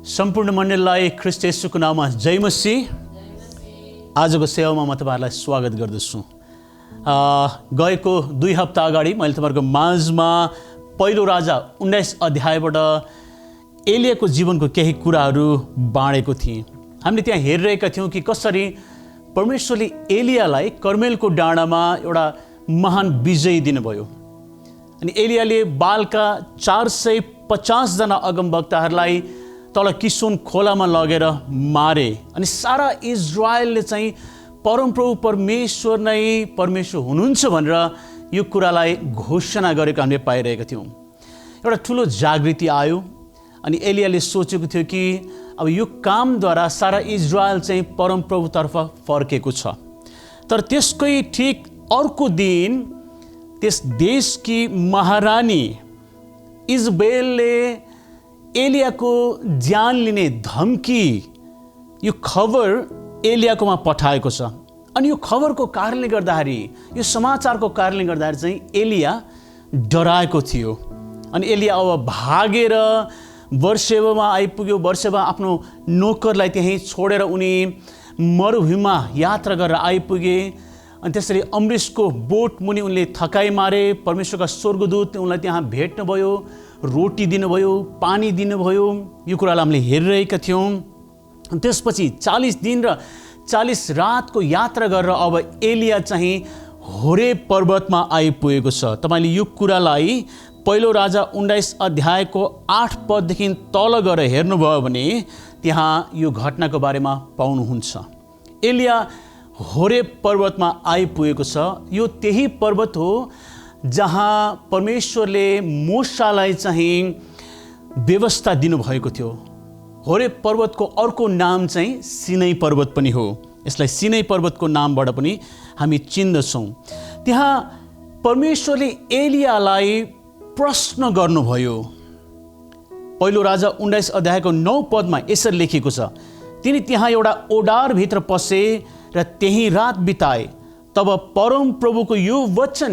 सम्पूर्ण मण्डलीलाई ख्रीष्ट येशूको नाममा जय मसीह। आजको सेवामा म तपाईहरुलाई स्वागत गर्दछु। गएको 2 हप्ता अगाडि मैले तपाईहरुको माझमा पहिलो राजा 19 अध्यायबाट एलियाको जीवनको केही कुराहरू बाँडेको थिएँ। हामीले त्यहाँ हेरिरहेका थियौँ कि कसरी परमेश्वरले एलियालाई कर्मेलको डाँडामा एउटा महान विजय दिनुभयो। अनि एलियाले बालका 450 जना अगमवक्ताहरूलाई तल किसोन खोलामा लगेर मारे। अनि सारा इजरायलले चाहिँ परमप्रभु परमेश्वर नै परमेश्वर हुनुहुन्छ भनेर यो कुरालाई घोषणा गरेको हामीले पाइरहेका थियौँ। एउटा ठुलो जागृति आयो अनि एलियाले सोचेको थियो कि अब यो कामद्वारा सारा इजरायल चाहिँ परमप्रभुतर्फ फर्केको छ। तर त्यसकै ठिक अर्को दिन त्यस देशकी महारानी इजबेलले एलियाको ज्यान लिने धम्की यो खबर एलियाकोमा पठाएको छ। अनि यो खबरको कारणले गर्दाखेरि, यो समाचारको कारणले गर्दाखेरि चाहिँ एलिया डराएको थियो। अनि एलिया अब भागेर बेर्सेबामा आइपुग्यो। बेर्सेबा आफ्नो नोकरलाई त्यहीँ छोडेर उनी मरुभूमिमा यात्रा गरेर आइपुगे। अनि त्यसरी अमृतको बोट मुनि उनले थकाइ मारे। परमेश्वरका स्वर्गदूत उनलाई त्यहाँ भेट्नुभयो, रोटी दिनुभयो, पानी दिनुभयो। यो कुरालाई हामीले हेरिरहेका थियौँ। त्यसपछि 40 दिन र 40 रातको यात्रा गरेर अब एलिया चाहिँ होरे पर्वतमा आइपुगेको छ। तपाईले यो कुरालाई पहिलो राजा 19 अध्यायको 8 पददेखि तल गएर हेर्नुभयो भने त्यहाँ यो घटनाको बारेमा पाउनुहुन्छ। एलिया होरे पर्वतमा आइपुगेको छ। यो त्यही पर्वत हो जहाँ परमेश्वरले मूसालाई चाहिँ व्यवस्था दिनुभएको थियो। होरे पर्वतको अर्को नाम चाहिँ सिनै पर्वत पनि हो। यसलाई सिनै पर्वतको नामबाट पनि हामी चिन्दछौँ। त्यहाँ परमेश्वरले एलियालाई प्रश्न गर्नुभयो। पहिलो राजा 19 अध्यायको 9 पदमा यसरी लेखिएको छ, तिनी त्यहाँ एउटा ओडारभित्र पसे र त्यही रात बिताए। तब परम प्रभुको यो वचन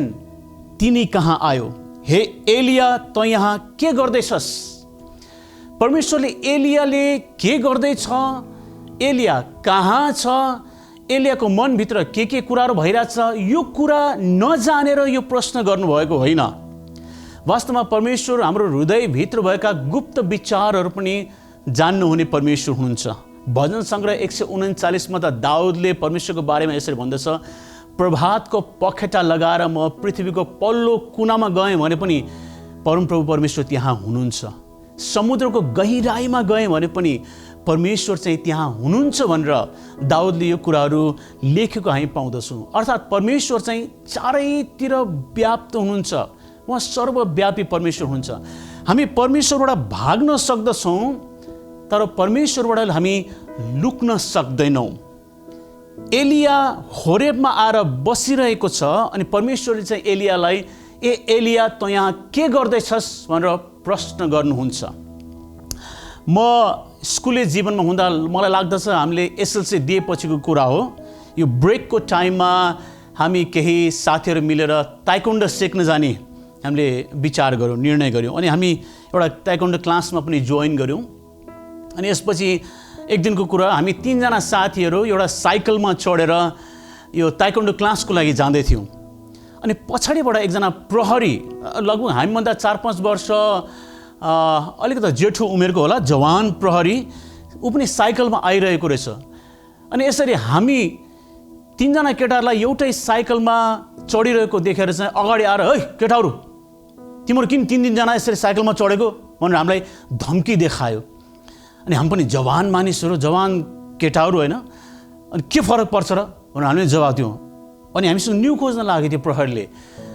तिनी कहाँ आयो, हे एलिया त यहाँ के गर्दैछस्? परमेश्वरले एलियाले के गर्दैछ, एलिया कहाँ छ, एलियाको मनभित्र के कुराहरू भइरहेछ, यो कुरा नजानेर यो प्रश्न गर्नुभएको होइन। वास्तवमा परमेश्वर हाम्रो हृदयभित्र भएका गुप्त विचारहरू पनि जान्नुहुने परमेश्वर हुनुहुन्छ। भजन सङ्ग्रह 139 मा त दाउदले परमेश्वरको बारेमा यसरी भन्दछ, प्रभातको पखेटा लगाएर म पृथ्वीको पल्लो कुनामा गएँ भने पनि परमप्रभु परमेश्वर त्यहाँ हुनुहुन्छ। समुद्रको गहिराईमा गएँ भने पनि परमेश्वर चाहिँ त्यहाँ हुनुहुन्छ भनेर दाउदले यो कुराहरू लेखेको हामी पाउँदछौँ। अर्थात् परमेश्वर चाहिँ चारैतिर व्याप्त हुनुहुन्छ। उहाँ सर्वव्यापी परमेश्वर हुनुहुन्छ। हामी परमेश्वरबाट भाग्न सक्दछौँ तर परमेश्वरबाट हामी लुक्न सक्दैनौँ। एलिया होरेबमा आएर बसिरहेको छ अनि परमेश्वरले चाहिँ एलियालाई एलिया त यहाँ के गर्दैछस् भनेर प्रश्न गर्नुहुन्छ। म स्कुले जीवनमा हुँदा मलाई लाग्दछ हामीले एसएलसी दिएपछिको कुरा हो। यो ब्रेकको टाइममा हामी केही साथीहरू मिलेर ताइक्वान्डो सिक्न जाने हामीले विचार गऱ्यौँ, निर्णय गऱ्यौँ। अनि हामी एउटा ताइक्वान्डो क्लासमा पनि जोइन गऱ्यौँ। अनि यसपछि एक दिनको कुरा, हामी 3 जना साथीहरू एउटा साइकलमा चढेर यो ताइक्वान्डो क्लासको लागि जाँदै थियौँ। अनि पछाडिबाट एकजना प्रहरी, लगभग हामीभन्दा 4-5 वर्ष अलिकति जेठो उमेरको होला, जवान प्रहरी, ऊ पनि साइकलमा आइरहेको रहेछ। अनि यसरी हामी 3 जना केटाहरूलाई एउटै साइकलमा चढिरहेको देखेर चाहिँ अगाडि आएर, है केटाहरू तिम्रो किन 3 जना यसरी साइकलमा चढेको भनेर हामीलाई धम्की देखायो। अनि हामी पनि जवान मानिसहरू, जवान केटाहरू होइन, अनि के फरक पर्छ र भनेर हामीले जवाब दियौँ। अनि हामीसँग न्यू खोज्न लाग्यो त्यो प्रहरीले।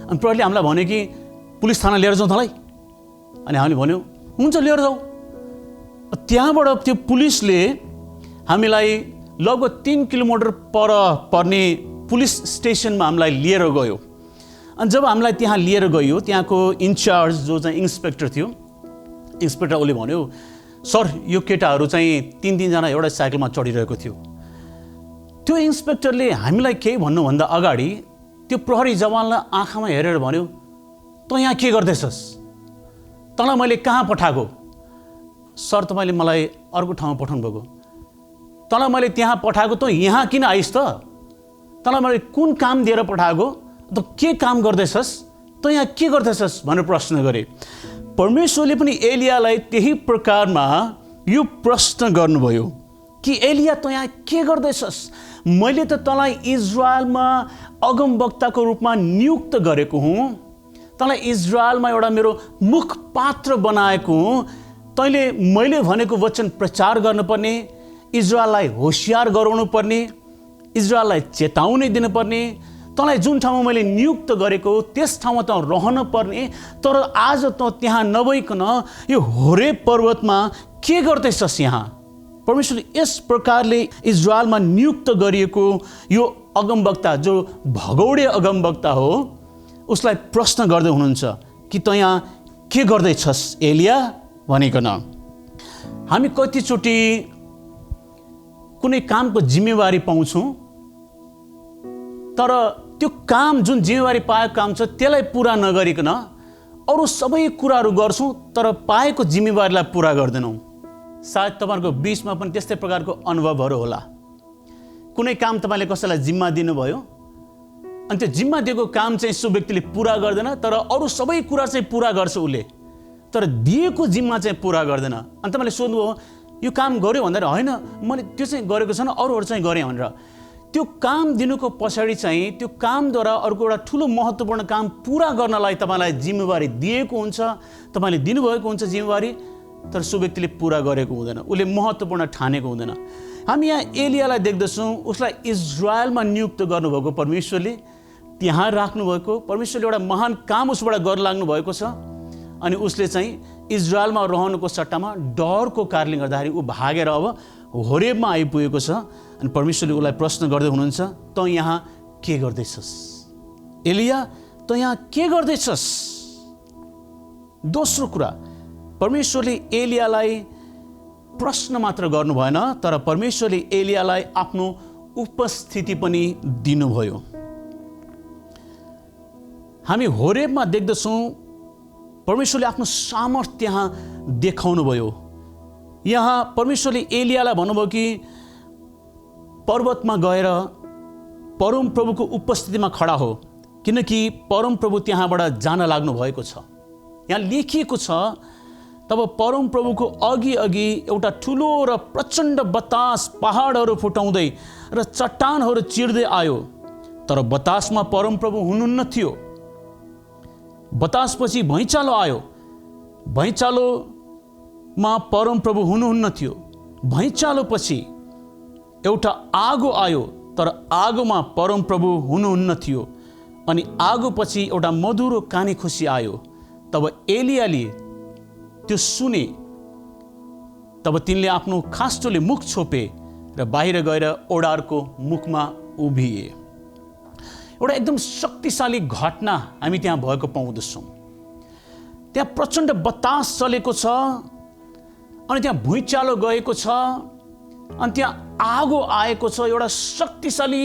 अनि प्रहरीले हामीलाई भन्यो कि पुलिस थाना लिएर जाउँ तँलाई। अनि हामीले भन्यौँ हुन्छ लिएर जाउँ। त्यहाँबाट त्यो पुलिसले हामीलाई लगभग 3 किलोमिटर पर पर्ने पुलिस स्टेसनमा हामीलाई लिएर गयो। अनि जब हामीलाई त्यहाँ लिएर गयो, त्यहाँको इन्चार्ज जो चाहिँ इन्सपेक्टर थियो, इन्सपेक्टर उसले भन्यो, सर यो केटाहरू चाहिँ 3 जना एउटा साइकलमा चढिरहेको थियो। त्यो इन्सपेक्टरले हामीलाई केही भन्नुभन्दा अगाडि त्यो प्रहरी जवानलाई आँखामा हेरेर भन्यो, त यहाँ के गर्दैछस्? तँलाई मैले कहाँ पठाएको? सर तपाईँले मलाई अर्को ठाउँमा पठाउनु भएको? तँलाई मैले त्यहाँ पठाएको त यहाँ किन आइस् त? तँलाई मैले कुन काम दिएर पठाएको? त के काम गर्दैछस्? त यहाँ के गर्दैछस् भनेर प्रश्न गरे। परमेश्वरले पनि एलियालाई त्यही प्रकारमा यो प्रश्न गर्नुभयो कि एलिया त यहाँ के गर्दैछस्? मैले त तँलाई इजरायलमा अगमवक्ताको रूपमा नियुक्त गरेको हुँ, तँलाई इजरायलमा एउटा मेरो मुख पात्र बनाएको हुँ। तैँले मैले भनेको वचन प्रचार गर्नुपर्ने, इजरायललाई होसियार गराउनु पर्ने, इजरायललाई चेतावनी दिनुपर्ने, तँलाई जुन ठाउँमा मैले नियुक्त गरेको त्यस ठाउँमा त रहन पर्ने। तर आज त त्यहाँ नभइकन यो होरेब पर्वतमा के गर्दैछस् यहाँ? परमेश्वरले यस प्रकारले इजरायलमा नियुक्त गरिएको यो अगमवक्ता, जो भगौडे अगमवक्ता हो, उसलाई प्रश्न गर्दै हुनुहुन्छ कि त यहाँ के गर्दैछस् एलिया भनिकन। हामी कतिचोटि कुनै कामको जिम्मेवारी पाउँछौँ, तर त्यो काम जुन जिम्मेवारी पाएको काम छ त्यसलाई पुरा नगरिकन अरू सबै कुराहरू गर्छौँ, तर पाएको जिम्मेवारीलाई पुरा गर्दैनौँ। सायद तपाईँहरूको बिचमा पनि त्यस्तै प्रकारको अनुभवहरू होला। कुनै काम तपाईँले कसैलाई जिम्मा दिनुभयो, अनि त्यो जिम्मा दिएको काम चाहिँ सो व्यक्तिले पुरा गर्दैन, तर अरू सबै कुरा चाहिँ पुरा गर्छ उसले, तर दिएको जिम्मा चाहिँ पुरा गर्दैन। अनि तपाईँले सोध्नुभयो यो काम गर्यो भन्दा होइन, मैले त्यो चाहिँ गरेको छैन, अरूहरू चाहिँ गरेँ भनेर। त्यो काम दिनुको पछाडि चाहिँ त्यो कामद्वारा अर्को एउटा ठुलो महत्त्वपूर्ण काम पुरा गर्नलाई तपाईँलाई जिम्मेवारी दिएको हुन्छ, तपाईँले दिनुभएको हुन्छ जिम्मेवारी, तर सो व्यक्तिले पुरा गरेको हुँदैन, उसले महत्त्वपूर्ण ठानेको हुँदैन। हामी यहाँ एलियालाई देख्दछौँ, उसलाई इजरायलमा नियुक्त गर्नुभएको परमेश्वरले, त्यहाँ राख्नुभएको परमेश्वरले एउटा महान काम उसबाट गर्न लाग्नु भएको छ। अनि उसले चाहिँ इजरायलमा रहनुको सट्टामा डरको कारणले गर्दाखेरि ऊ भागेर अब होरेबमा आइपुगेको छ। अनि परमेश्वरले उसलाई प्रश्न गर्दै हुनुहुन्छ, त यहाँ के गर्दैछस् एलिया? त यहाँ के गर्दैछस्? दोस्रो कुरा, परमेश्वरले एलियालाई प्रश्न मात्र गर्नु भएन, तर परमेश्वरले एलियालाई आफ्नो उपस्थिति पनि दिनुभयो। हामी होरेबमा देख्दछौँ परमेश्वरले आफ्नो सामर्थ्य त्यहाँ देखाउनु भयो। यहाँ परमेश्वरले एलियालाई भन्नुभयो कि पर्वतमा गएर परमप्रभुको उपस्थितिमा खडा हो, किनकि परमप्रभु त्यहाँबाट जान लाग्नु भएको छ। यहाँ लेखिएको छ, तब परमप्रभुको अघि अघि एउटा ठुलो र प्रचण्ड बतास पहाडहरू फुटाउँदै र चट्टानहरू चिर्दै आयो, तर बतासमा परमप्रभु हुनुहुन्न थियो। बतासपछि भैँचालो आयो, भैँचालोमा परमप्रभु हुनुहुन्न थियो। भैँचालो पछि एउटा आगो आयो, तर आगोमा परमप्रभु हुनुहुन्न थियो। अनि आगो पछि एउटा मधुरो कानी खुसी आयो। तब एलियाले त्यो सुने, तब तिनले आफ्नो खास्टोले मुख छोपे र बाहिर गएर ओडारको मुखमा उभिए। एउटा एकदम शक्तिशाली घटना हामी त्यहाँ भएको पाउँदछौँ। त्यहाँ प्रचण्ड बतास चलेको छ, अनि त्यहाँ भुइँचालो गएको छ, अनि त्यहाँ आगो आएको छ, एउटा शक्तिशाली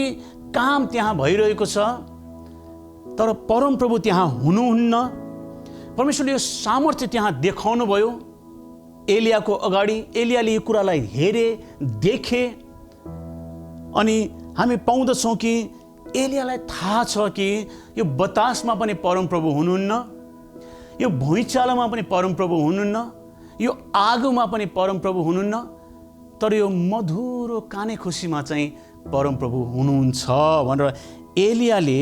काम त्यहाँ भइरहेको छ, तर परमप्रभु त्यहाँ हुनुहुन्न। परमेश्वरले यो सामर्थ्य त्यहाँ देखाउनु भयो एलियाको अगाडि। एलियाले यो कुरालाई हेरे, देखे, अनि हामी पाउँदछौँ कि एलियालाई थाहा छ कि यो बतासमा पनि परमप्रभु हुनुहुन्न, यो भुइँचालोमा पनि परमप्रभु हुनुहुन्न, यो आगोमा पनि परमप्रभु हुनुहुन्न, तर यो मधुरो काने खुसीमा चाहिँ परमप्रभु हुनुहुन्छ भनेर एलियाले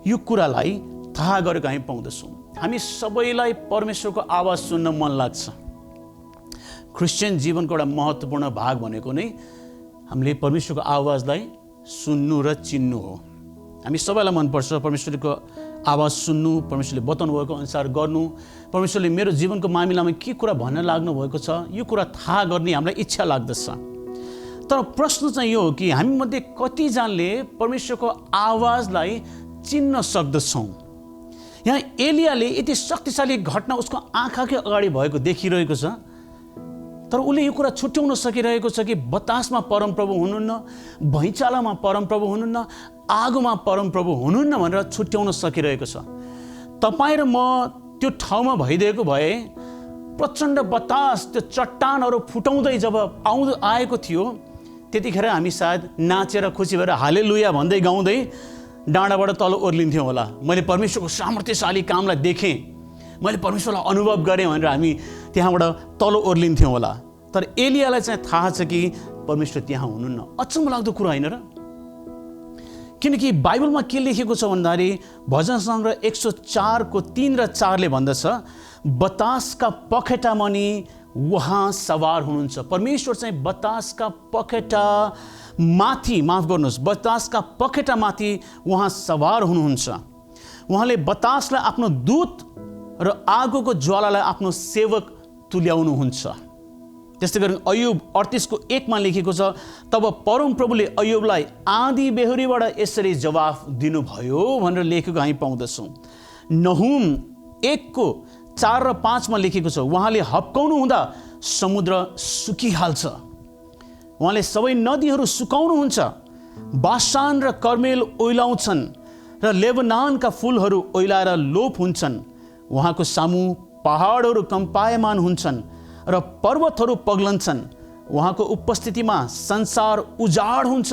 यो कुरालाई थाहा गरेको हामी पाउँदछौँ। हामी सबैलाई परमेश्वरको आवाज सुन्न मन लाग्छ। क्रिस्चियन जीवनको एउटा महत्त्वपूर्ण भाग भनेको नै हामीले परमेश्वरको आवाजलाई सुन्नु र चिन्नु हो। हामी सबैलाई मनपर्छ परमेश्वरको आवाज सुन्नु, परमेश्वरले बताउनु भएको अनुसार गर्नु, परमेश्वरले मेरो जीवनको मामिलामा के कुरा भन्न लाग्नु भएको छ यो कुरा थाहा गर्ने हामीलाई इच्छा लाग्दछ। तर प्रश्न चाहिँ यो हो कि हामीमध्ये कतिजनाले परमेश्वरको आवाजलाई चिन्न सक्दछौँ। यहाँ एलियाले यति शक्तिशाली घटना उसको आँखाकै अगाडि भएको देखिरहेको छ, तर उसले यो कुरा छुट्याउन सकिरहेको छ कि बतासमा परमप्रभु हुनुहुन्न, भैँचालोमा परमप्रभु हुनुहुन्न, आगोमा परमप्रभु हुनुहुन्न भनेर छुट्याउन सकिरहेको छ। तपाईँ र म त्यो ठाउँमा भइदिएको भए प्रचण्ड बतास त्यो चट्टानहरू फुटाउँदै जब आएको थियो, त्यतिखेर हामी सायद नाचेर खुसी भएर हालेलुया भन्दै गाउँदै डाँडाबाट तल ओर्लिन्थ्यौँ होला। मैले परमेश्वरको सामर्थ्यशाली कामलाई देखेँ, मैले परमेश्वरलाई अनुभव गरेँ भनेर हामी त्यहाँबाट तल ओर्लिन्थ्यौँ होला। तर एलियालाई चाहिँ थाहा छ कि परमेश्वर त्यहाँ हुनुहुन्न। अचम्म लाग्दो कुरा होइन र? किनकि बाइबलमा के लेखेको छ भन्दाखेरि भजन सङ्ग्रह 104 3 र 4 भन्दछ, बतासका पखेटा मनी उहाँ सवार हुनुहुन्छ। परमेश्वर चाहिँ बतासका पखेटा माथि, माफ गर्नुहोस्, बतासका पखेटा माथि उहाँ सवार हुनुहुन्छ। उहाँले बतासलाई आफ्नो दूत र आगोको ज्वालालाई आफ्नो सेवक तुल्याउनुहुन्छ। त्यस्तै गरी अयुब 38:1 लेखेको छ, तब परमप्रभुले अयुबलाई आँधी बेहुरीबाट यसरी जवाफ दिनुभयो भनेर लेखेको हामी पाउँदछौँ। नहुम 1:4 र 5 लेखेको छ, उहाँले हप्काउनु हुँदा समुद्र सुकिहाल्छ, उहाँले सबै नदीहरू सुकाउनुहुन्छ। बासान र कर्मेल ओइलाउँछन् र लेबनानका फुलहरू ओइलाएर लोप हुन्छन्। उहाँको सामु पहाडहरू कम्पायमान हुन्छन् र पर्वतहरू पग्लन्छन्। उहाँको उपस्थितिमा संसार उजाड हुन्छ,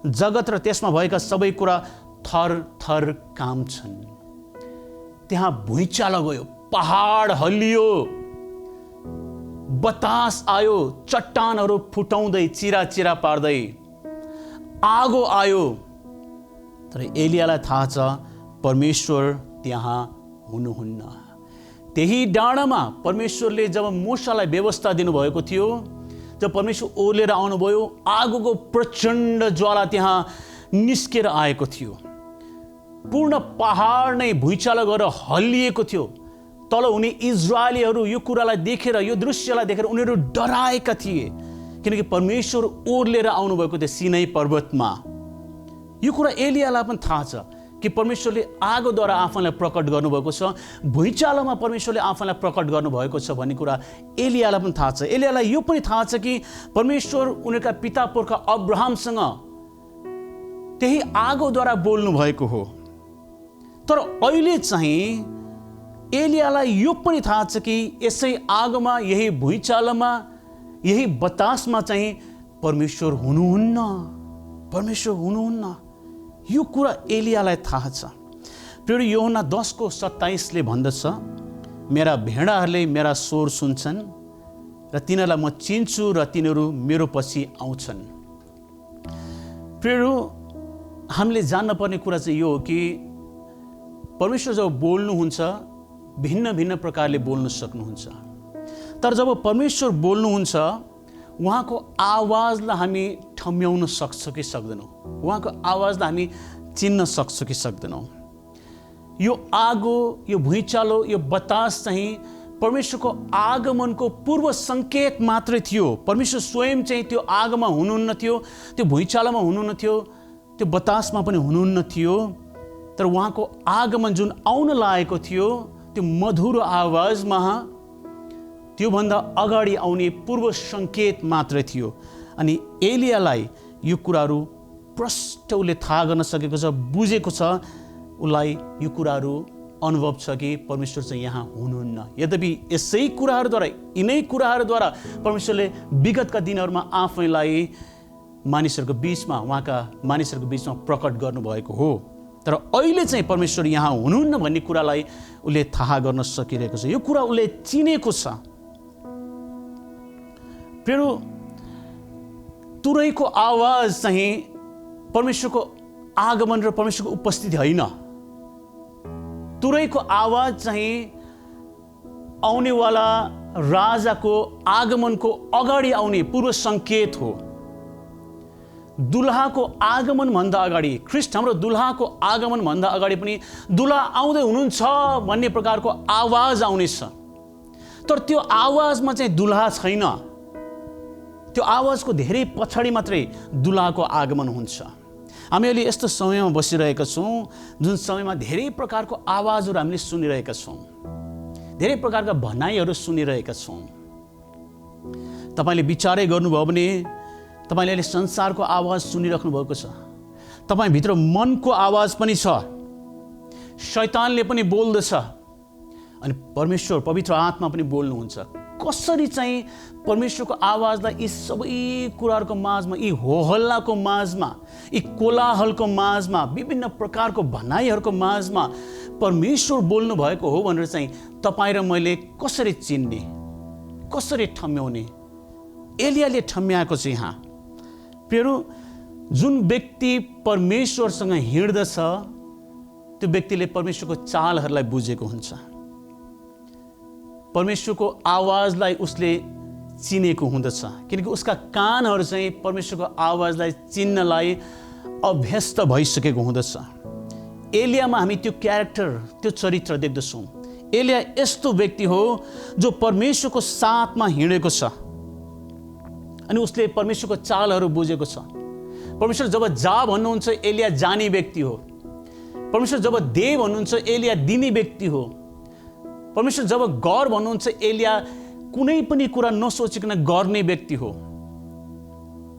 जगत र त्यसमा भएका सबै कुरा थर थर काम्छन्। त्यहाँ भुइँचालो गयो, पहाड हल्लियो, बतास आयो, चट्टानहरू फुटाउँदै चिरा चिरा पार्दै, आगो आयो। तर एलियालाई थाहा छ परमेश्वर त्यहाँ हुनुहुन्न। त्यही डाँडामा परमेश्वरले जब मूसालाई व्यवस्था दिनुभएको थियो, जब परमेश्वर ओर्लेर आउनुभयो, आगोको प्रचण्ड ज्वाला त्यहाँ निस्केर आएको थियो। पूर्ण पहाड नै भुइँचालो गरेर हल्लिएको थियो। तल हुने इजरायलीहरू यो कुरालाई देखेर, यो दृश्यलाई देखेर उनीहरू डराएका थिए, किनकि परमेश्वर ओर्लेर आउनुभएको थियो सिनै पर्वतमा। यो कुरा एलियालाई पनि थाहा छ कि परमेश्वरले आगोद्वारा आफूलाई प्रकट गर्नुभएको छ, भुइँचालोमा परमेश्वरले आफूलाई प्रकट गर्नुभएको छ भन्ने कुरा एलियालाई पनि थाहा छ। एलियालाई यो पनि थाहा छ कि परमेश्वर उनीहरूका पिता पुर्खा अब्राहमसँग त्यही आगोद्वारा बोल्नु भएको हो। तर अहिले चाहिँ एलियालाई यो पनि थाहा छ कि यसै आगोमा, यही भुइँचालोमा, यही बतासमा चाहिँ परमेश्वर हुनुहुन्न, परमेश्वर हुनुहुन्न। यो कुरा एलियालाई थाहा छ। प्रिय यूहन्ना 10:27 भन्दछ, मेरा भेडाहरूले मेरा स्वर सुन्छन् र तिनीहरूलाई म चिन्छु र तिनीहरू मेरो पछि आउँछन्। प्रिय हामीले जान्न पर्ने कुरा चाहिँ यो हो कि परमेश्वर जब बोल्नुहुन्छ भिन्न भिन्न प्रकारले बोल्न सक्नुहुन्छ। तर जब परमेश्वर बोल्नुहुन्छ उहाँको आवाजलाई हामी ठम्याउन सक्छौँ कि सक्दैनौँ, उहाँको आवाजलाई हामी चिन्न सक्छौँ कि सक्दैनौँ। यो आगो, यो भुइँचालो, यो बतास चाहिँ परमेश्वरको आगमनको पूर्व सङ्केत मात्रै थियो। परमेश्वर स्वयं चाहिँ त्यो आगोमा हुनुहुन्न थियो, त्यो भुइँचालोमा हुनुहुन्न थियो, त्यो बतासमा पनि हुनुहुन्न थियो। तर उहाँको आगमन जुन आउन लागेको थियो त्यो मधुरो आवाजमा त्योभन्दा अगाडि आउने पूर्व सङ्केत मात्रै थियो। अनि एलियालाई यो कुराहरू प्रष्ट उसले थाहा गर्न सकेको छ, बुझेको छ, उसलाई यो कुराहरू अनुभव छ कि परमेश्वर चाहिँ यहाँ हुनुहुन्न। यद्यपि यसै कुराहरूद्वारा, यिनै कुराहरूद्वारा परमेश्वरले विगतका दिनहरूमा आफैलाई मानिसहरूको बिचमा, उहाँका मानिसहरूको बिचमा प्रकट गर्नुभएको हो। तर अहिले चाहिँ परमेश्वर यहाँ हुनुहुन्न भन्ने कुरालाई उसले थाहा गर्न सकिरहेको छ। यो कुरा उसले चिनेको छ। प्रिय तुरैको आवाज चाहिँ परमेश्वरको आगमन र परमेश्वरको उपस्थिति होइन। तुरैको आवाज चाहिँ आउनेवाला राजाको आगमनको अगाडि आउने पूर्व सङ्केत हो। दुल्हाको आगमन भन्दा अगाडि, ख्रिस्ट हाम्रो दुल्हाको आगमन भन्दा अगाडि पनि दुल्हा आउँदै हुनुहुन्छ भन्ने प्रकारको आवाज आउनेछ। तर त्यो आवाजमा चाहिँ दुल्हा छैन, त्यो आवाजको धेरै पछाडि मात्रै दुल्हाको आगमन हुन्छ। हामी अहिले यस्तो समयमा बसिरहेका छौँ जुन समयमा धेरै प्रकारको आवाजहरू हामीले सुनिरहेका छौँ, धेरै प्रकारका भनाइहरू सुनिरहेका छौँ। तपाईँले विचारै गर्नुभयो भने तपाईँले अहिले संसारको आवाज सुनिराख्नु भएको छ। तपाईँभित्र मनको आवाज पनि छ, शैतानले पनि बोल्दछ। अनि परमेश्वर पवित्र आत्मा पनि बोल्नुहुन्छ। कसरी चाहिँ परमेश्वरको आवाजलाई यी सबै कुराहरूको माझमा, यी होहल्लाको माझमा, यी कोलाहलको माझमा, विभिन्न प्रकारको भनाइहरूको माझमा परमेश्वर बोल्नु भएको हो भनेर चाहिँ तपाईँ र मैले कसरी चिन्ने, कसरी ठम्याउने? एलियाले ठम्याएको चाहिँ यहाँ प्रियहरू, जुन व्यक्ति परमेश्वरसँग हिँड्दछ त्यो व्यक्तिले परमेश्वरको चालहरूलाई बुझेको हुन्छ, परमेश्वरको आवाजलाई उसले चिनेको हुँदछ, किनकि उसका कानहरू चाहिँ परमेश्वरको आवाजलाई चिन्नलाई अभ्यस्त भइसकेको हुँदछ। एलियामा हामी त्यो क्यारेक्टर, त्यो चरित्र देख्दछौँ। एलिया यस्तो व्यक्ति हो जो परमेश्वरको साथमा हिँडेको छ अनि उसले परमेश्वरको चालहरू बुझेको छ। परमेश्वर जब जा भन्नुहुन्छ एलिया जाने व्यक्ति हो। परमेश्वर जब दे भन्नुहुन्छ एलिया दिने व्यक्ति हो। परमेश्वर जब गर भन्नुहुन्छ एलिया कुनै पनि कुरा नसोचिकन गर्ने व्यक्ति हो।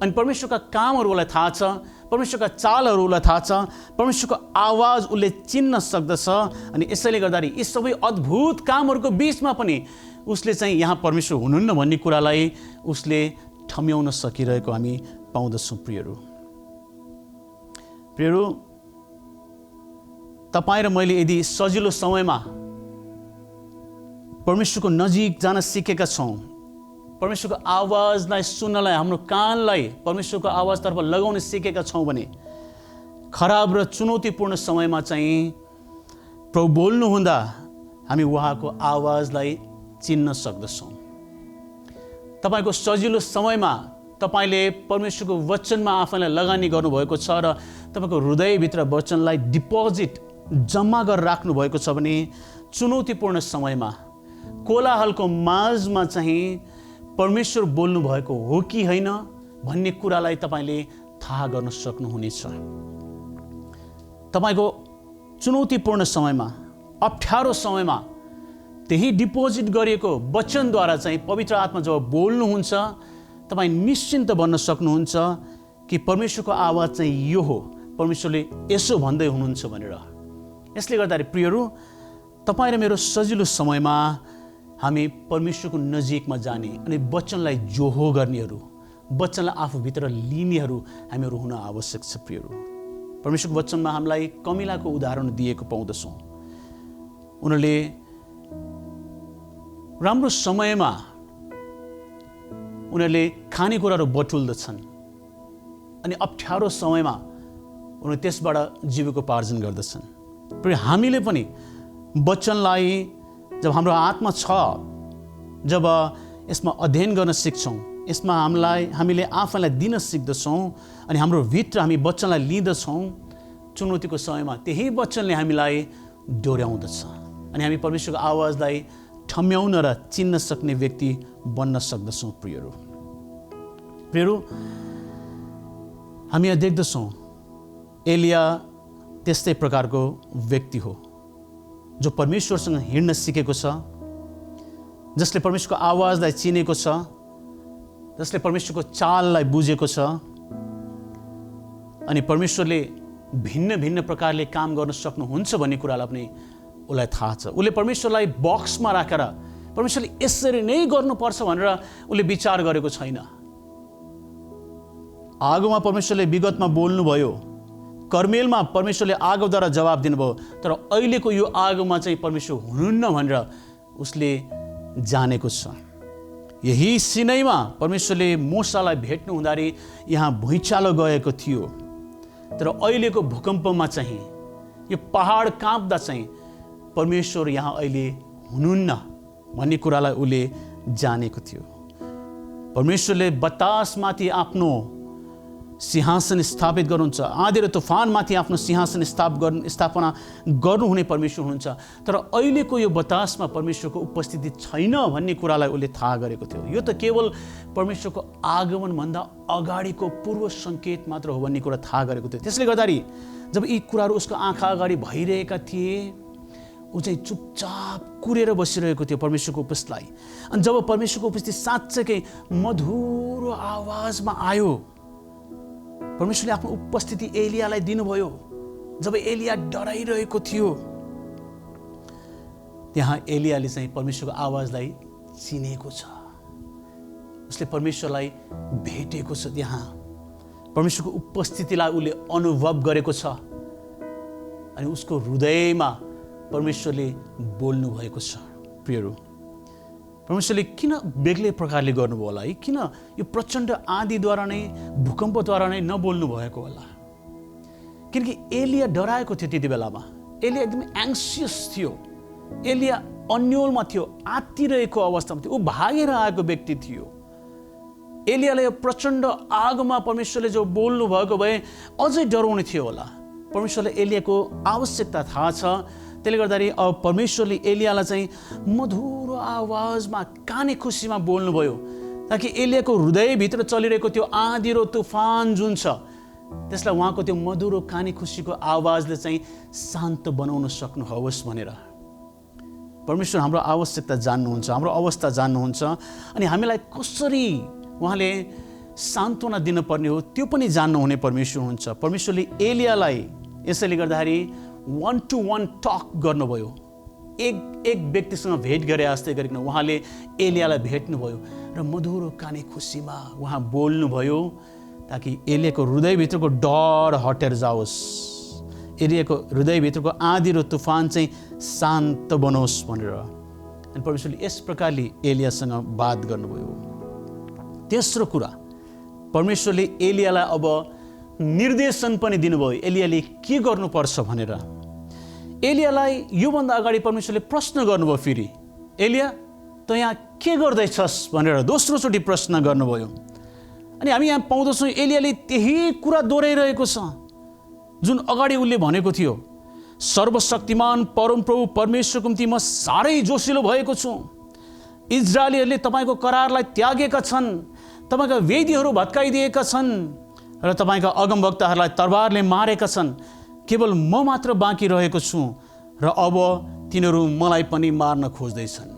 अनि परमेश्वरका कामहरू उसलाई थाहा छ, परमेश्वरका चालहरू उसलाई थाहा छ, परमेश्वरको आवाज उसले चिन्न सक्दछ। अनि यसैले गर्दाखेरि यी सबै अद्भुत कामहरूको बिचमा पनि उसले चाहिँ यहाँ परमेश्वर हुनुहुन्न भन्ने कुरालाई उसले ठम्याउन सकिरहेको हामी पाउँदछौँ। प्रियहरू, तपाईँ र मैले यदि सजिलो समयमा परमेश्वरको नजिक जान सिकेका छौँ, परमेश्वरको आवाजलाई सुन्नलाई, हाम्रो कानलाई परमेश्वरको आवाजतर्फ लगाउन सिकेका छौँ भने खराब र चुनौतीपूर्ण समयमा चाहिँ प्रभु बोल्नुहुँदा हामी उहाँको आवाजलाई चिन्न सक्दछौँ। तपाईँको सजिलो समयमा तपाईँले परमेश्वरको वचनमा आफैलाई लगानी गर्नुभएको छ र तपाईँको हृदयभित्र वचनलाई डिपोजिट जम्मा गरेर राख्नुभएको छ भने चुनौतीपूर्ण समयमा, कोलाहलको माझमा चाहिँ परमेश्वर बोल्नु भएको हो कि होइन भन्ने कुरालाई तपाईँले थाहा गर्न सक्नुहुनेछ। तपाईँको चुनौतीपूर्ण समयमा, अप्ठ्यारो समयमा त्यही डिपोजिट गरिएको वचनद्वारा चाहिँ पवित्र आत्मा जब बोल्नुहुन्छ तपाईँ निश्चिन्त बन्न सक्नुहुन्छ कि परमेश्वरको आवाज चाहिँ यो हो, परमेश्वरले यसो भन्दै हुनुहुन्छ भनेर। यसले गर्दाखेरि प्रियहरू, तपाईँ र मेरो सजिलो समयमा हामी परमेश्वरको नजिकमा जाने अनि वचनलाई जोहो गर्नेहरू, वचनलाई आफूभित्र लिनेहरू हामीहरू हुन आवश्यक छ। प्रियहरू, परमेश्वरको वचनमा हामीलाई कमिलाको उदाहरण दिएको पाउँदछौँ। उनीहरूले राम्रो समयमा उनीहरूले खानेकुराहरू बटुल्दछन् अनि अप्ठ्यारो समयमा उनीहरूले त्यसबाट जीविकोपार्जन गर्दछन्। प्रिय, हामीले पनि वचनलाई जब हाम्रो हातमा छ, जब यसमा अध्ययन गर्न सिक्छौँ, यसमा हामीले आफैलाई दिन सिक्दछौँ अनि हाम्रो भित्र हामी वचनलाई लिँदछौँ, चुनौतीको समयमा त्यही वचनले हामीलाई डोर्याउँदछ अनि हामी परमेश्वरको आवाजलाई ठम्याउन र चिन्न सक्ने व्यक्ति बन्न सक्दछौँ। प्रियहरू, हामी यहाँ देख्दछौँ एलिया त्यस्तै प्रकारको व्यक्ति हो जो परमेश्वरसँग हिँड्न सिकेको छ, जसले परमेश्वरको आवाजलाई चिनेको छ, जसले परमेश्वरको चाललाई बुझेको छ अनि परमेश्वरले भिन्न भिन्न प्रकारले काम गर्न सक्नुहुन्छ भन्ने कुरालाई पनि उसलाई थाहा छ। उसले परमेश्वरलाई बक्समा राखेर परमेश्वरले यसरी नै गर्नुपर्छ भनेर उसले विचार गरेको छैन। आगोमा परमेश्वरले विगतमा बोल्नुभयो, कर्मेलमा परमेश्वरले आगोद्वारा जवाब दिनुभयो, तर अहिलेको यो आगोमा चाहिँ परमेश्वर हुनुहुन्न भनेर उसले जानेको छ। यही सिनैमा परमेश्वरले मूसालाई भेट्नु हुँदाखेरि यहाँ भुइँचालो गएको थियो, तर अहिलेको भूकम्पमा चाहिँ यो पहाड काँप्दा चाहिँ परमेश्वर यहाँ अहिले हुनुहुन्न भन्ने कुरालाई उसले जानेको थियो। परमेश्वरले बतासमाथि आफ्नो सिंहासन स्थापित गर्नुहुन्छ, आँधी र तुफानमाथि आफ्नो सिंहासन स्थापना गर्नुहुने परमेश्वर हुनुहुन्छ, तर अहिलेको यो बतासमा परमेश्वरको उपस्थिति छैन भन्ने कुरालाई उसले थाहा गरेको थियो। यो त केवल परमेश्वरको आगमनभन्दा अगाडिको पूर्व सङ्केत मात्र हो भन्ने कुरा थाहा गरेको थियो। त्यसले गर्दाखेरि जब यी कुराहरू उसको आँखा अगाडि भइरहेका थिए, ऊ चाहिँ चुपचाप कुरेर बसिरहेको थियो परमेश्वरको उपस्थितिलाई। अनि जब परमेश्वरको उपस्थिति साँच्चैकै मधुरो आवाजमा आयो, परमेश्वरले आफ्नो उपस्थिति एलियालाई दिनुभयो। जब एलिया डराइरहेको थियो, त्यहाँ एलियाले चाहिँ परमेश्वरको आवाजलाई चिनेको छ, उसले परमेश्वरलाई भेटेको छ, त्यहाँ परमेश्वरको उपस्थितिलाई उसले अनुभव गरेको छ अनि उसको हृदयमा परमेश्वरले बोल्नु भएको छ। प्रियहरू, परमेश्वरले किन बेग्लै प्रकारले गर्नुभयो होला है? किन यो प्रचण्ड आँधीद्वारा नै, भूकम्पद्वारा नै नबोल्नु भएको होला? किनकि एलिया डराएको थियो त्यति बेलामा। एलिया एकदमै एङ्सियस थियो, एलिया अन्योलमा थियो, आत्तिरहेको अवस्थामा थियो, ऊ भागेर आएको व्यक्ति थियो। एलियालाई प्रचण्ड आगोमा परमेश्वरले जो बोल्नु भएको भए अझै डराउने थियो होला। परमेश्वरले एलियाको आवश्यकता थाहा छ, त्यसले गर्दाखेरि अब परमेश्वरले एलियालाई चाहिँ मधुरो आवाजमा, काने खुसीमा बोल्नुभयो, ताकि एलियाको हृदयभित्र चलिरहेको त्यो आँधी र तुफान जुन छ त्यसलाई उहाँको त्यो मधुरो काने खुसीको आवाजले चाहिँ शान्त बनाउन सक्नुहोस् भनेर। परमेश्वर हाम्रो आवश्यकता जान्नुहुन्छ, हाम्रो अवस्था जान्नुहुन्छ अनि हामीलाई कसरी उहाँले सान्त्वना दिनुपर्ने हो त्यो पनि जान्नुहुने परमेश्वर हुन्छ। परमेश्वरले एलियालाई यसैले गर्दाखेरि 1-to-1 टक गर्नुभयो, एक व्यक्तिसँग भेट गरे जस्तै गरिकन उहाँले एलियालाई भेट्नुभयो र मधुरो काने खुसीमा उहाँ बोल्नुभयो, ताकि एलियाको हृदयभित्रको डर हटेर जाओस्, एलियाको हृदयभित्रको आँधी र तुफान चाहिँ शान्त बनोस् भनेर। अनि परमेश्वरले यस प्रकारले एलियासँग बात गर्नुभयो। तेस्रो कुरा, परमेश्वरले एलियालाई अब निर्देशन पनि दिनुभयो, एलियाले के गर्नुपर्छ भनेर। एलियालाई योभन्दा अगाडि परमेश्वरले प्रश्न गर्नुभयो, फेरि एलिया त यहाँ के गर्दैछस् भनेर दोस्रोचोटि प्रश्न गर्नुभयो। अनि हामी यहाँ पाउँदछौँ एलियाले त्यही कुरा दोहोऱ्याइरहेको छ जुन अगाडि उसले भनेको थियो, सर्वशक्तिमान परमप्रभु परमेश्वरको निम्ति म साह्रै जोसिलो भएको छु, इजरायलीहरूले तपाईँको करारलाई त्यागेका छन्, तपाईँका वेदीहरू भत्काइदिएका छन् र तपाईँका अगमवक्ताहरूलाई तरबारले मारेका छन्, केवल म मात्र बाँकी रहेको छु र अब तिनीहरू मलाई पनि मार्न खोज्दैछन्।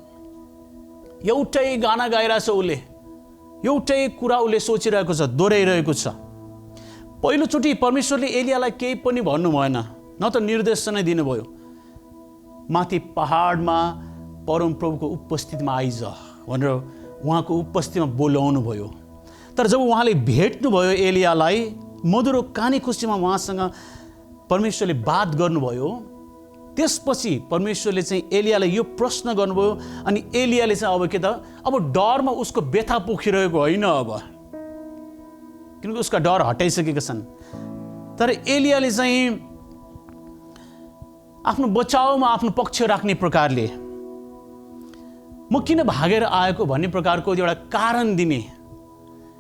एउटै गाना गाइरहेछ उसले, एउटै कुरा उसले सोचिरहेको छ, दोहोऱ्याइरहेको छ। पहिलोचोटि परमेश्वरले एलियालाई केही पनि भन्नु भएन, न त निर्देशनै दिनुभयो, माथि पहाडमा परमप्रभुको उपस्थितिमा आइज भनेर उहाँको उपस्थितिमा बोलाउनु भयो। तर जब उहाँले भेट्नुभयो एलियालाई, मधुरो काने खुसीमा उहाँसँग परमेश्वरले बात गर्नुभयो, त्यसपछि परमेश्वरले चाहिँ एलियालाई यो प्रश्न गर्नुभयो अनि एलियाले चाहिँ अब के त, अब डरमा उसको व्यथा पोखिरहेको होइन, अब किनकि उसका डर हटाइसकेका छन्। तर एलियाले चाहिँ आफ्नो बचाउमा आफ्नो पक्ष राख्ने प्रकारले, म किन भागेर आएको भन्ने प्रकारको एउटा कारण दिने,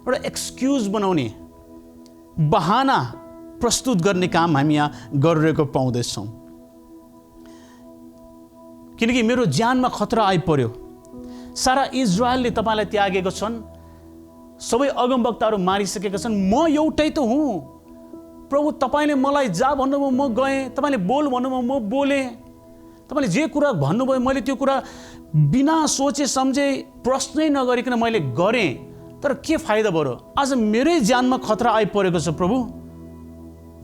एउटा एक्सक्युज बनाउने, बहाना प्रस्तुत गर्ने काम हामी यहाँ गरिरहेको पाउँदैछौँ। किनकि मेरो ज्यानमा खतरा आइपर्यो, सारा इजरायलले तपाईँलाई त्यागेको छन्, सबै अगमवक्ताहरू मारिसकेका छन्, म एउटै त हुँ। प्रभु तपाईँले मलाई जा भन्नुभयो म गएँ, तपाईँले बोल भन्नुभयो म बोलेँ, तपाईँले जे कुरा भन्नुभयो मैले त्यो कुरा बिना सोचे सम्झे प्रश्नै नगरिकन मैले गरेँ। तर के फाइदा भयो, आज मेरै ज्यानमा खतरा आइपरेको छ प्रभु,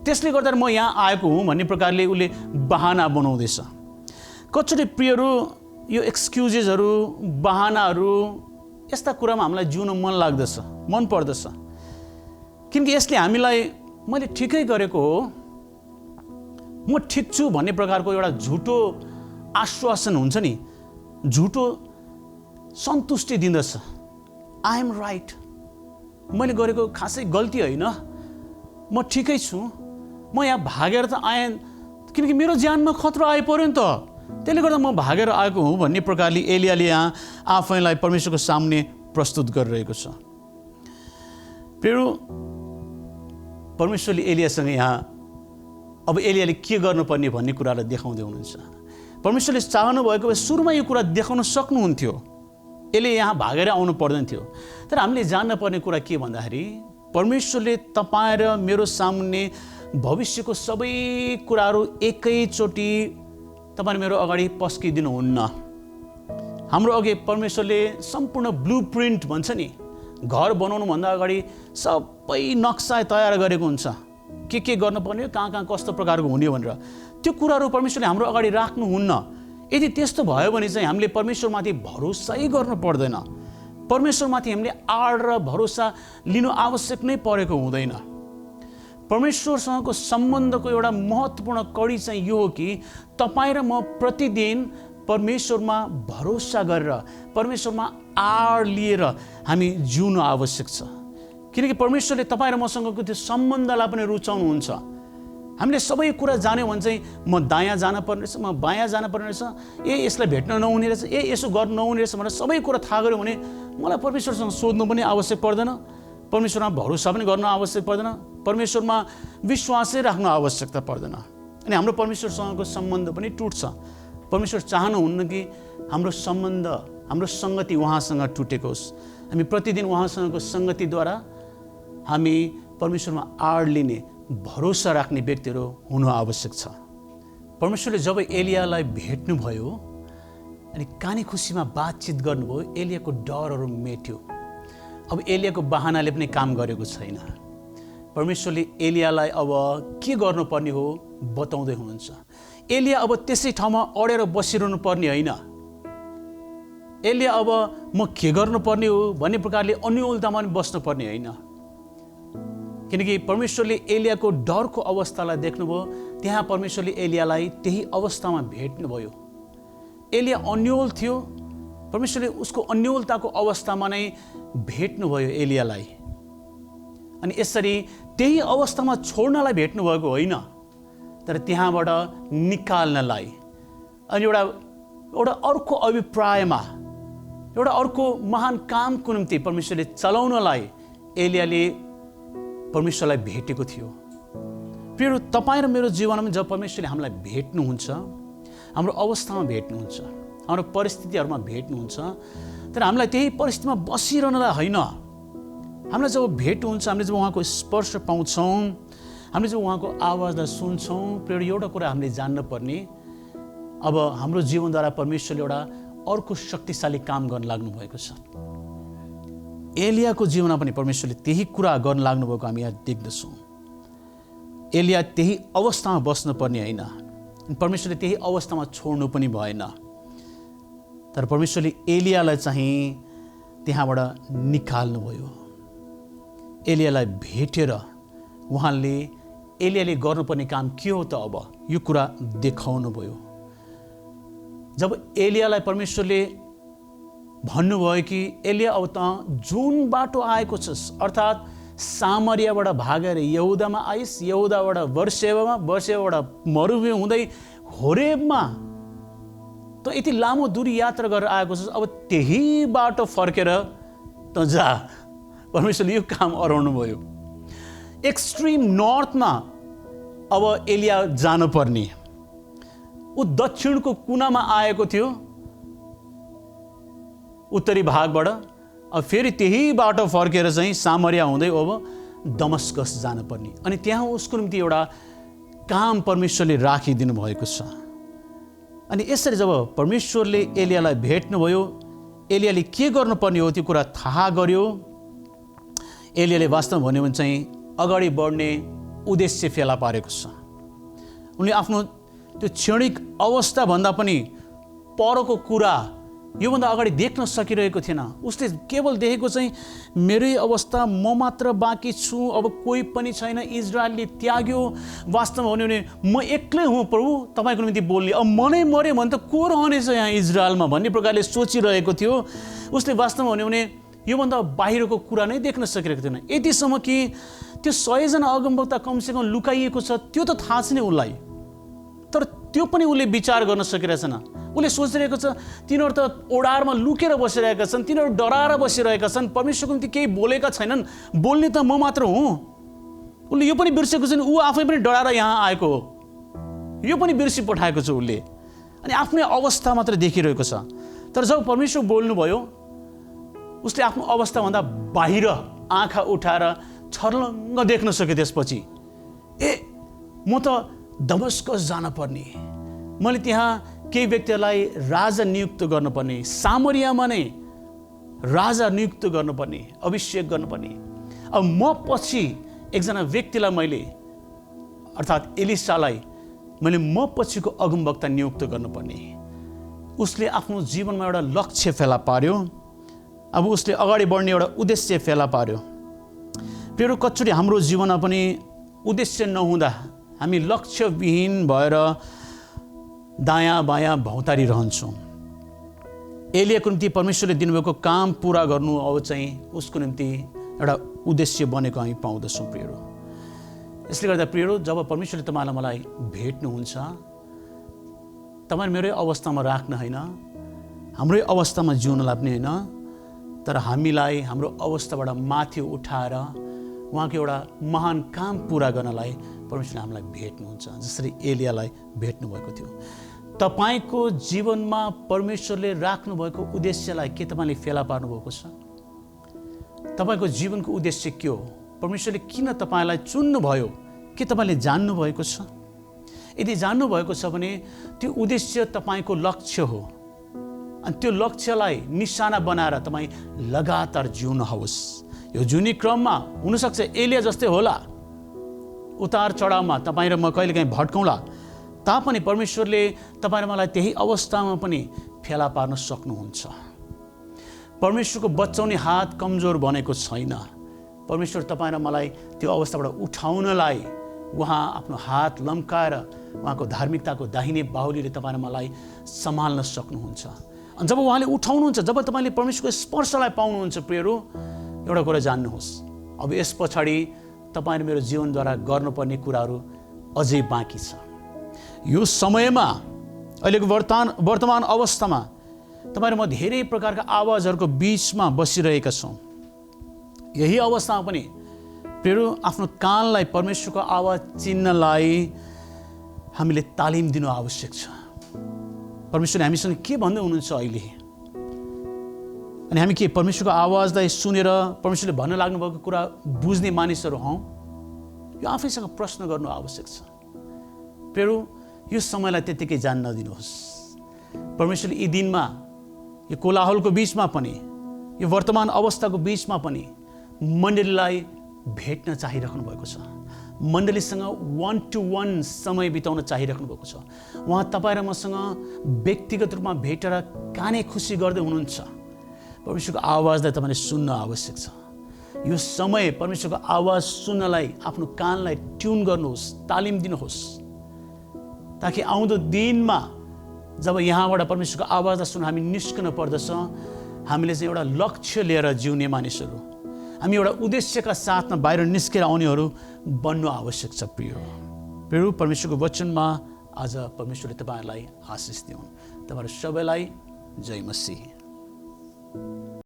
त्यसले गर्दा म यहाँ आएको हुँ भन्ने प्रकारले उसले बहाना बनाउँदैछ। कतिचोटि प्रियहरू यो एक्सक्युजेसहरू, बहानाहरू, यस्ता कुरामा हामीलाई जिउन मन लाग्दछ, मन पर्दछ, किनकि यसले हामीलाई मैले ठिकै गरेको हो, म ठिक छु भन्ने प्रकारको एउटा झुटो आश्वासन हुन्छ नि, झुटो सन्तुष्टि दिँदछ। आई एम राइट, मैले गरेको खासै गल्ती होइन, म ठिकै छु, म यहाँ भागेर त आएँ किनकि मेरो ज्यानमा खतरा आइपर्यो नि त, त्यसले गर्दा म भागेर आएको हुँ भन्ने प्रकारले एलियाले यहाँ आफैलाई परमेश्वरको सामने प्रस्तुत गरिरहेको छ। प्रियहरू, परमेश्वरले एलियासँग यहाँ अब एलियाले के गर्नुपर्ने भन्ने कुरालाई देखाउँदै हुनुहुन्छ। परमेश्वरले चाहनु भएको भए सुरुमा यो कुरा देखाउन सक्नुहुन्थ्यो, यसले यहाँ भागेर आउनु पर्दैन थियो। तर हामीले जान्न पर्ने कुरा के भन्दाखेरि, परमेश्वरले तपाईँ र मेरो सामुन्ने भविष्यको सबै कुराहरू एकैचोटि तपाईँ मेरो अगाडि पस्किदिनुहुन्न। हाम्रो अघि परमेश्वरले सम्पूर्ण ब्लू प्रिन्ट भन्छ नि, घर बनाउनुभन्दा अगाडि सबै नक्सा तयार गरेको हुन्छ, के गर्नुपर्ने हो, कहाँ कहाँ कस्तो प्रकारको हुने भनेर। त्यो कुराहरू परमेश्वरले हाम्रो अगाडि राख्नुहुन्न, यदि त्यस्तो भयो भने चाहिँ हामीले परमेश्वरमाथि भरोसै गर्नु पर्दैन, परमेश्वरमाथि हामीले आड र भरोसा लिनु आवश्यक नै परेको हुँदैन। परमेश्वरसँगको सम्बन्धको एउटा महत्त्वपूर्ण कडी चाहिँ यो हो कि तपाईँ र म प्रतिदिन परमेश्वरमा भरोसा गरेर, परमेश्वरमा आड लिएर हामी जिउनु आवश्यक छ। किनकि परमेश्वरले तपाईँ र मसँगको त्यो सम्बन्धलाई पनि रुचाउनुहुन्छ। हामीले सबै कुरा जान्यौँ भने चाहिँ म दायाँ जान पर्ने रहेछ, म बायाँ जान पर्ने रहेछ, यसलाई भेट्न नहुने रहेछ, यसो गर्नु नहुने रहेछ भनेर सबै कुरा थाहा गऱ्यो भने मलाई परमेश्वरसँग सोध्नु पनि आवश्यक पर्दैन, परमेश्वरमा भरोसा पनि गर्न आवश्यक पर्दैन, परमेश्वरमा विश्वासै राख्नु आवश्यकता पर्दैन। अनि हाम्रो परमेश्वरसँगको सम्बन्ध पनि टुट्छ। परमेश्वर चाहनुहुन्न कि हाम्रो सम्बन्ध, हाम्रो सङ्गति उहाँसँग टुटेको होस्। हामी प्रतिदिन उहाँसँगको सङ्गतिद्वारा हामी परमेश्वरमा आड लिने, भरोसा राख्ने व्यक्तिहरू हुनु आवश्यक छ। परमेश्वरले जब एलियालाई भेट्नुभयो अनि कानी खुसीमा बातचित गर्नुभयो, एलियाको डरहरू मेट्यो। अब एलियाको बहानाले पनि काम गरेको छैन। परमेश्वरले एलियालाई अब के गर्नुपर्ने हो बताउँदै हुनुहुन्छ। एलिया अब त्यसै ठाउँमा अडेर बसिरहनु पर्ने होइन। एलिया अब म के गर्नुपर्ने हो भन्ने प्रकारले अन्योलतामा पनि बस्नुपर्ने होइन। किनकि परमेश्वरले एलियाको डरको अवस्थालाई देख्नुभयो, त्यहाँ परमेश्वरले एलियालाई त्यही अवस्थामा भेट्नुभयो। एलिया अन्योल थियो, परमेश्वरले उसको अन्योलताको अवस्थामा नै भेट्नुभयो एलियालाई। अनि यसरी त्यही अवस्थामा छोड्नलाई भेट्नुभएको होइन, तर त्यहाँबाट निकाल्नलाई, अनि एउटा अर्को अभिप्रायमा, एउटा अर्को महान कामको निम्ति परमेश्वरले चलाउनलाई एलियाले परमेश्वरलाई भेटेको थियो। प्रियहरू, तपाईँ र मेरो जीवनमा जब परमेश्वरले हामीलाई भेट्नुहुन्छ, हाम्रो अवस्थामा भेट्नुहुन्छ, हाम्रो परिस्थितिहरूमा भेट्नुहुन्छ, तर हामीलाई त्यही परिस्थितिमा बसिरहनलाई होइन। हामीलाई जब भेट हुन्छ, हामीले जब उहाँको स्पर्श पाउँछौँ, हामीले जब उहाँको आवाजलाई सुन्छौँ, प्रियहरू, एउटा कुरा हामीले जान्न पर्ने, अब हाम्रो जीवनद्वारा परमेश्वरले एउटा अर्को शक्तिशाली काम गर्न लाग्नु भएको छ। एलियाको जीवनमा पनि परमेश्वरले त्यही कुरा गर्न लाग्नु भएको हामी यहाँ देख्दछौँ। एलिया त्यही अवस्थामा बस्नुपर्ने होइन, परमेश्वरले त्यही अवस्थामा छोड्नु पनि भएन, तर परमेश्वरले एलियालाई चाहिँ त्यहाँबाट निकाल्नुभयो। एलियालाई भेटेर उहाँले एलियाले गर्नुपर्ने काम के हो त अब यो कुरा देखाउनु भयो। जब एलियालाई परमेश्वरले भन्नुभयो कि एलिया अब त जुन बाटो आएको छस्, अर्थात् सामरियाबाट भागेर यहुदामा आइस, यहुदाबाट बर्सेवामा, बर्सेवाबाट मरुभूमि हुँदै होरेबमा त यति लामो दूरी यात्रा गरेर आएको छस्, अब त्यही बाटो फर्केर त जा। परमेश्वरले यो काम अराउनु भयो। एक्सट्रिम नर्थमा अब एलिया जानुपर्ने, ऊ दक्षिणको कुनामा आएको थियो उत्तरी भागबाट, अब फेरि त्यही बाटो फर्केर चाहिँ सामरिया हुँदै अब दमस्कस जानुपर्ने। अनि त्यहाँ उसको निम्ति एउटा काम परमेश्वरले राखिदिनु भएको छ। अनि यसरी जब परमेश्वरले एलियालाई भेट्नुभयो, एलियाले के गर्नुपर्ने हो त्यो कुरा थाहा गर्यो। एलियाले वास्तवमा भन्यो भने चाहिँ अगाडि बढ्ने उद्देश्य फेला पारेको छ। उनले आफ्नो त्यो क्षणिक अवस्थाभन्दा पनि परको कुरा योभन्दा अगाडि देख्न सकिरहेको थिएन। उसले केवल देखेको चाहिँ मेरै अवस्था, म मात्र बाँकी छु, अब कोही पनि छैन, इजरायलले त्याग्यो, वास्तवमा भन्यो भने म एक्लै हुँ प्रभु तपाईँको निम्ति बोल्ने, अब म नै मऱ्यो भने त को रहनेछ यहाँ इजरायलमा भन्ने प्रकारले सोचिरहेको थियो। उसले वास्तवमा भन्यो भने योभन्दा बाहिरको कुरा नै देख्न सकिरहेको थिएन। यतिसम्म कि त्यो 100 जना अगमवक्ता कमसेकम लुकाइएको छ त्यो त थाहा छ नि उसलाई, तर त्यो पनि उसले विचार गर्न सकिरहेको छैन। उसले सोचिरहेको छ तिनीहरू त ओडारमा लुकेर बसिरहेका छन्, तिनीहरू डराएर बसिरहेका छन्, परमेश्वरको निम्ति केही बोलेका छैनन्, बोल्ने त म मात्र हुँ। उसले यो पनि बिर्सेको छैन ऊ आफै पनि डराएर यहाँ आएको हो, यो पनि बिर्सी पठाएको छ उसले। अनि आफ्नै अवस्था मात्र देखिरहेको छ। तर जब परमेश्वर बोल्नुभयो, उसले आफ्नो अवस्थाभन्दा बाहिर आँखा उठाएर छर्लङ्ग देख्न सक्यो। त्यसपछि म त दमस्कस जान पर्ने, मैले त्यहाँ केही व्यक्तिहरूलाई राजा नियुक्त गर्नुपर्ने, सामरियामा नै राजा नियुक्त गर्नुपर्ने, अभिषेक गर्नुपर्ने। अब म पछि एकजना व्यक्तिलाई मैले अर्थात् एलिसालाई मैले म पछिको अगमवक्ता नियुक्त गर्नुपर्ने। उसले आफ्नो जीवनमा एउटा लक्ष्य फेला पार्यो। अब उसले अगाडि बढ्ने एउटा उद्देश्य फेला पार्यो। प्रियहरू, कतिचोटि हाम्रो जीवनमा पनि उद्देश्य नहुँदा हामी लक्ष्यविहीन भएर दायाँ बायाँ भौतारी रहन्छौँ। एलियाको निम्ति परमेश्वरले दिनुभएको काम पुरा गर्नु अब चाहिँ उसको निम्ति एउटा उद्देश्य बनेको हामी पाउँदछौँ। प्रियहरू, यसले गर्दा प्रियहरू, जब परमेश्वरले तपाईँलाई मलाई भेट्नुहुन्छ, तपाईँ मेरै अवस्थामा राख्न होइन, हाम्रै अवस्थामा जिउनलाई पनि होइन, तर हामीलाई हाम्रो अवस्थाबाट माथि उठाएर उहाँको एउटा महान काम पुरा गर्नलाई परमेश्वरले हामीलाई भेट्नुहुन्छ, जसरी एलियालाई भेट्नुभएको थियो। तपाईँको जीवनमा परमेश्वरले राख्नुभएको उद्देश्यलाई के तपाईँले फेला पार्नुभएको छ? तपाईँको जीवनको उद्देश्य के हो? परमेश्वरले किन तपाईँलाई चुन्नुभयो के तपाईँले जान्नुभएको छ? यदि जान्नुभएको छ भने त्यो उद्देश्य तपाईँको लक्ष्य हो, अनि त्यो लक्ष्यलाई निशाना बनाएर तपाईँ लगातार जिउनुहोस्। यो जिउने क्रममा हुनसक्छ एलिया जस्तै होला, उतार चढावमा तपाईँ र म कहिलेकाहीँ भट्कौँला, तापनि परमेश्वरले तपाईँ र मलाई त्यही अवस्थामा पनि फेला पार्न सक्नुहुन्छ। परमेश्वरको बचाउने हात कमजोर बनेको छैन। परमेश्वर तपाईँ र मलाई त्यो अवस्थाबाट उठाउनलाई उहाँ आफ्नो हात लम्काएर उहाँको धार्मिकताको दाहिने बाहुलीले तपाईँ र मलाई सम्हाल्न सक्नुहुन्छ। अनि जब उहाँले उठाउनुहुन्छ, जब तपाईँले परमेश्वरको स्पर्शलाई पाउनुहुन्छ, प्रियहरू, एउटा कुरा जान्नुहोस्, अब यस पछाडि तपाईँ र मेरो जीवनद्वारा गर्नुपर्ने कुराहरू अझै बाँकी छ। यो समयमा, अहिलेको वर्तमान अवस्थामा तपाईँ र म धेरै प्रकारका आवाजहरूको बिचमा बसिरहेका छौँ। यही अवस्थामा पनि प्रियहरू, आफ्नो कानलाई परमेश्वरको आवाज चिन्नलाई हामीले तालिम दिनु आवश्यक छ। परमेश्वरले हामीसँग के भन्दै हुनुहुन्छ अहिले, अनि हामी के परमेश्वरको आवाजलाई सुनेर परमेश्वरले भन्न लाग्नुभएको कुरा बुझ्ने मानिसहरू हौँ? यो आफैसँग प्रश्न गर्नु आवश्यक छ। प्रियहरू, यो समयलाई त्यत्तिकै जान नदिनुहोस्। परमेश्वरले यी दिनमा, यो कोलाहलको बिचमा पनि, यो वर्तमान अवस्थाको बिचमा पनि मण्डलीलाई भेट्न चाहिराख्नु भएको छ। मण्डलीसँग 1-to-1 समय बिताउन चाहिराख्नु भएको छ। उहाँ तपाईँ र मसँग व्यक्तिगत रूपमा भेटेर काने खुसी गर्दै हुनुहुन्छ। परमेश्वरको आवाजलाई तपाईँले सुन्न आवश्यक छ। यो समय परमेश्वरको आवाज सुन्नलाई आफ्नो कानलाई ट्युन गर्नुहोस्, तालिम दिनुहोस्, ताकि आउँदो दिनमा जब यहाँबाट परमेश्वरको आवाजलाई सुन्न हामी निस्कन पर्दछ, हामीले चाहिँ एउटा लक्ष्य लिएर जिउने मानिसहरू, हामी एउटा उद्देश्यका साथमा बाहिर निस्केर आउनेहरू बन्नु आवश्यक छ। प्रिय परमेश्वरको वचनमा आज परमेश्वरले तपाईँहरूलाई आशिष दिउन्। तपाईँहरू सबैलाई जय मसीह।